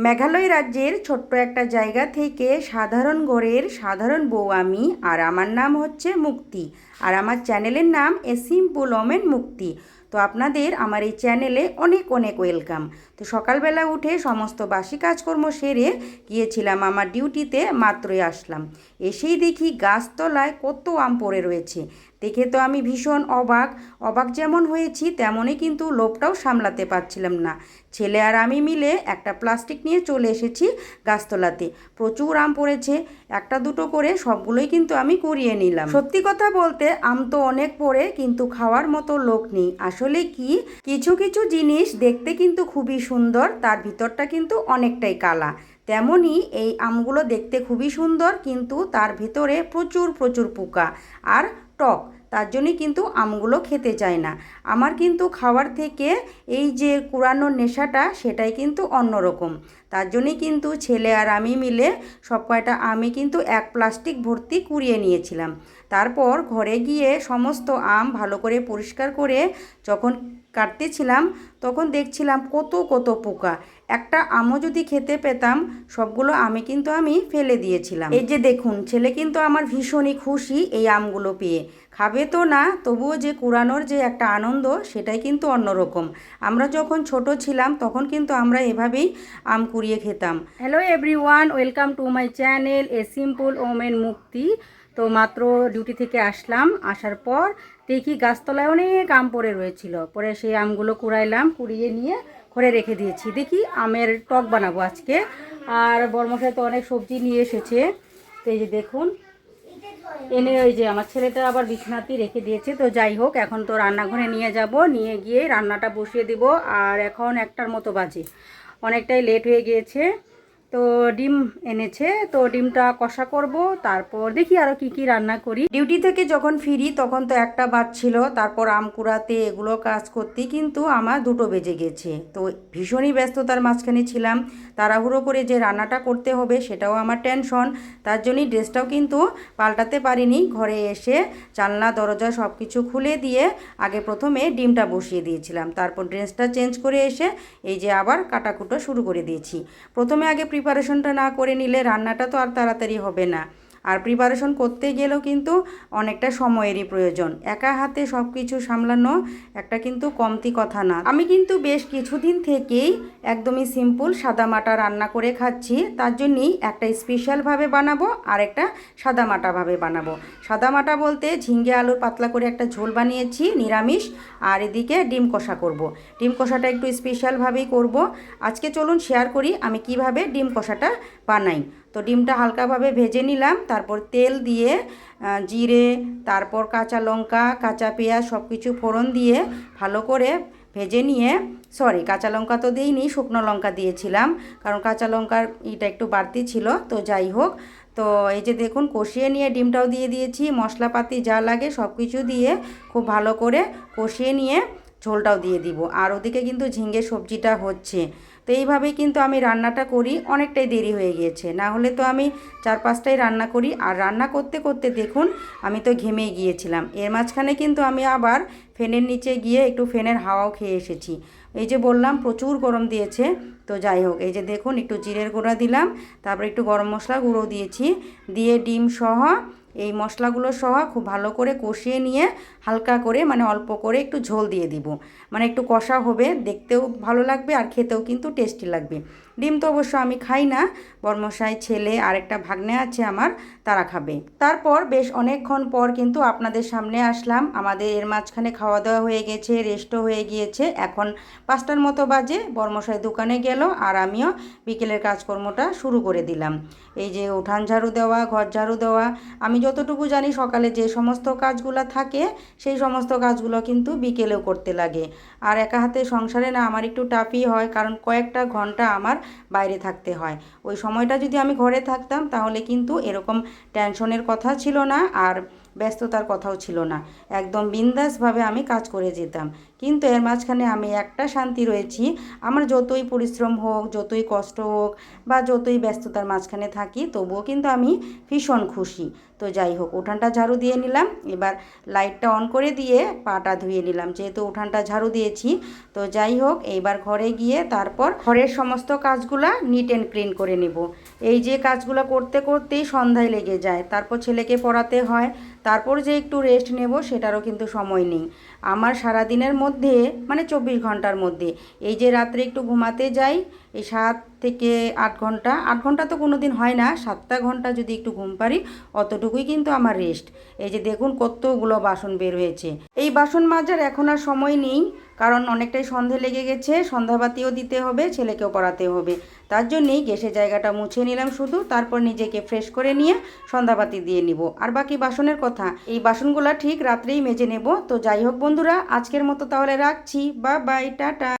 মেঘালয় রাজ্যের ছোট্ট একটা জায়গা থেকে সাধারণ ঘরের সাধারণ বউ আমি। আর আমার নাম হচ্ছে মুক্তি। আর আমার চ্যানেলের নাম এ সিম্পল ওমেন মুক্তি। তো আপনাদের আমার এই চ্যানেলে অনেক অনেক ওয়েলকাম। তো সকালবেলা উঠে সমস্ত বাসি কাজকর্ম সেরে গিয়েছিলাম আমার ডিউটিতে, মাত্রই আসলাম। এসেই দেখি গাছতলায় কত আম পড়ে রয়েছে। দেখে তো আমি ভীষণ অবাক। অবাক যেমন হয়েছি তেমনই কিন্তু লোভটাও সামলাতে পারছিলাম না। ছেলে আর আমি মিলে একটা প্লাস্টিক নিয়ে চলে এসেছি গাছতলাতে। প্রচুর আম পড়েছে, একটা দুটো করে সবগুলোই কিন্তু আমি কুড়িয়ে নিলাম। সত্যি কথা বলতে আম তো অনেক পড়ে, কিন্তু খাওয়ার মতো লোক নেই। আসলে কি, কিছু কিছু জিনিস দেখতে কিন্তু খুবই সুন্দর, তার ভিতরটা কিন্তু অনেকটাই কালা। তেমনই এই আমগুলো দেখতে খুবই সুন্দর, কিন্তু তার ভিতরে প্রচুর প্রচুর পোকা আর টক। তার জন্যই কিন্তু আমগুলো খেতে চায় না। আমার কিন্তু খাওয়ার থেকে এই যে কুড়ানোর নেশাটা, সেটাই কিন্তু অন্যরকম। তার জন্যই কিন্তু ছেলে আর আমি মিলে সব কয়টা আমি কিন্তু এক প্লাস্টিক ভর্তি কুড়িয়ে নিয়েছিলাম। তারপর ঘরে গিয়ে সমস্ত আম ভালো করে পরিষ্কার করে যখন কাটতেছিলাম, তখন দেখছিলাম কত কত পোকা। একটা আমও যদি খেতে পেতাম, সবগুলো আমি কিন্তু ফেলে দিয়েছিলাম। এই যে দেখুন, ছেলে কিন্তু আমার ভীষণই খুশি এই আমগুলো পেয়ে। খাবে তো না, তবুও যে কুড়ানোর যে একটা আনন্দ, সেটাই কিন্তু অন্যরকম। আমরা যখন ছোট ছিলাম তখন কিন্তু আমরা এভাবেই আম কুড়িয়ে খেতাম। Hello everyone, welcome to my channel a simple women মুক্তি। তো মাত্র ডিউটি থেকে আসলাম, আসার পর দেখি গাছতলায় অনেক আম পড়ে রয়েছিল। পরে সেই আমগুলো কুড়াইলাম, কুড়িয়ে নিয়ে ঘরে রেখে দিয়েছি। দেখি আমের টক বানাবো আজকে। আর বর্মশাই তো অনেক সবজি নিয়ে এসেছে। তো এই যে দেখুন, এনে ওই যে আমার ছেলেটা আবার বিছানাতেই রেখে দিয়েছে। তো যাই হোক, এখন তো রান্নাঘরে নিয়ে যাব, নিয়ে গিয়ে রান্নাটা বসিয়ে দিব। আর এখন 1টার মতো বাজে, অনেকটাই লেট হয়ে গিয়েছে। তো ডিম এনেছে, তো ডিমটা কষা করব। তারপর দেখি আরও কি কি রান্না করি। ডিউটি থেকে যখন ফিরি তখন তো 1টা বাজছিল। তারপর আম কুড়াতে এগুলো কাজ করতেই কিন্তু আমার 2টো বেজে গেছে। তো ভীষণই ব্যস্ততার মাঝখানে ছিলাম। তাড়াহুড়ো করে যে রান্নাটা করতে হবে সেটাও আমার টেনশন। তার জন্যই ড্রেসটাও কিন্তু পাল্টাতে পারিনি। ঘরে এসে জানলা দরজা সব কিছু খুলে দিয়ে আগে প্রথমে ডিমটা বসিয়ে দিয়েছিলাম। তারপর ড্রেসটা চেঞ্জ করে এসে এই যে আবার কাটাকুটো শুরু করে দিয়েছি। প্রথমে আগে প্রিপারেশনটা না করে নিলে রান্নাটা তো আর তাড়াতাড়ি হবে না। আর প্রিপারেশন করতে গেলেও কিন্তু অনেকটা সময়েরই প্রয়োজন। একা হাতে সব কিছু সামলানো একটা কিন্তু কমতি কথা না। আমি কিন্তু বেশ কিছুদিন থেকেই একদমই সিম্পল সাদামাটা রান্না করে খাচ্ছি। তার জন্যই একটা স্পেশালভাবে বানাবো আর একটা সাদামাটাভাবে বানাবো। সাদামাটা বলতে ঝিঙ্গে আলুর পাতলা করে একটা ঝোল বানিয়েছি নিরামিষ, আর এদিকে ডিম কষা করব। ডিম কষাটা একটু স্পেশালভাবেই করব। আজকে চলুন শেয়ার করি আমি কিভাবে ডিম কষাটা বানাই। তো ডিমটা হালকাভাবে ভেজে নিলাম, তারপর তেল দিয়ে জিরে, তারপর কাঁচা লঙ্কা, কাঁচা পেঁয়াজ সব কিছু ফোড়ন দিয়ে ভালো করে ভেজে নিয়ে, সরি কাঁচা লঙ্কা তো দিইনি, শুকনো লঙ্কা দিয়েছিলাম, কারণ কাঁচা লঙ্কার এটা একটু বাড়তি ছিল। তো যাই হোক, তো এই যে দেখুন কষিয়ে নিয়ে ডিমটাও দিয়ে দিয়েছি, মশলাপাতি যা লাগে সব কিছু দিয়ে খুব ভালো করে কষিয়ে নিয়ে ঝোলটাও দিয়ে দিব। আর ওদিকে কিন্তু ঝিঙে সবজিটা হচ্ছে। তো এইভাবেই কিন্তু আমি রান্নাটা করি। অনেকটাই দেরি হয়ে গিয়েছে, না হলে তো আমি 4-5টাই রান্না করি। আর রান্না করতে করতে দেখুন আমি তো ঘেমেই গিয়েছিলাম। এর মাঝখানে কিন্তু আমি আবার ফ্যানের নিচে গিয়ে একটু ফ্যানের হাওয়াও খেয়ে এসেছি। এই যে বললাম প্রচুর গরম দিয়েছে। তো যাই হোক, এই যে দেখুন একটু জিরের গুঁড়া দিলাম, তারপর একটু গরম মশলা গুঁড়ো দিয়েছি, দিয়ে ডিম সহ এই মশলাগুলো সহ খুব ভালো করে কষিয়ে নিয়ে হালকা করে মানে অল্প করে একটু ঝোল দিয়ে দিব। মানে একটু কষা হবে, দেখতেও ভালো লাগবে আর খেতেও কিন্তু টেস্টি লাগবে। ডিম তো অবশ্য আমি খাই না, বর্মশাই, ছেলে আর একটা ভাগ্নে আছে আমার, তারা খাবে। তারপর বেশ অনেকক্ষণ পর কিন্তু আপনাদের সামনে আসলাম। আমাদের এর মাঝখানে খাওয়া দাওয়া হয়ে গেছে, রেস্টও হয়ে গিয়েছে। এখন 5টার মতো বাজে। বর্মশাই দোকানে গেল আর আমিও বিকেলের কাজকর্মটা শুরু করে দিলাম। এই যে উঠান ঝাড়ু দেওয়া, ঘর ঝাড়ু দেওয়া, আমি যতটুকু জানি সকালে যে সমস্ত কাজগুলো থাকে সেই সমস্ত কাজগুলো কিন্তু বিকেলেও করতে লাগে। আর একা হাতে সংসারে না আমার একটু টাফই হয়, কারণ কয়েকটা ঘন্টা আমার বাইরে থাকতে হয়। ওই সময়টা যদি আমি ঘরে থাকতাম তাহলে কিন্তু এরকম টেনশনের কথা ছিল না আর ব্যস্ততার কথাও ছিল না। একদম বিন্দাসভাবে আমি কাজ করে যেতাম। কিন্তু এর মাঝখানে আমি একটা শান্তি রয়েছি, আমার যতই পরিশ্রম হোক, যতই কষ্ট হোক বা যতই ব্যস্ততার মাঝখানে থাকি, তবুও কিন্তু আমি ভীষণ খুশি। তো যাই হোক, উঠানটা ঝাড়ু দিয়ে নিলাম, এবার লাইটটা অন করে দিয়ে পাটা ধুয়ে নিলাম, যেহেতু উঠানটা ঝাড়ু দিয়েছি। তো যাই হোক, এইবার ঘরে গিয়ে তারপর ঘরের সমস্ত কাজগুলা নিট অ্যান্ড ক্লিন করে নেব। এই যে কাজগুলো করতে করতেই সন্ধ্যায় লেগে যায়, তারপর ছেলেকে পড়াতে হয়, তারপর যে একটু রেস্ট নেব সেটারও কিন্তু সময় নেই। আমার সারাদিনের মধ্যে মানে 24 ঘন্টার মধ্যে এই যে রাত্রে একটু ঘুমাতে যাই, এই 7 থেকে 8 ঘন্টা, 8 ঘন্টা তো কোনো দিন হয় না, 7টা ঘন্টা যদি একটু ঘুম পারি, অতটুকুই কিন্তু আমার রেস্ট। এই যে দেখুন কতগুলো বাসন বের হয়েছে। এই বাসন মাজার এখন আর সময় নেই, কারণ অনেকটাই সন্ধে লেগে গেছে, সন্ধ্যাবাতিও দিতে হবে, ছেলেকেও পড়াতে হবে। তার জন্যেই গ্যাসের জায়গাটা মুছে নিলাম শুধু, তারপর নিজেকে ফ্রেশ করে নিয়ে সন্ধ্যাবাতি দিয়ে নিব। আর বাকি বাসনের কথা, এই বাসনগুলো ঠিক রাত্রেই মেজে নেব। তো যাই হোক বন্ধুরা, আজকের মতো তাহলে রাখছি, বা বাই, টাটা।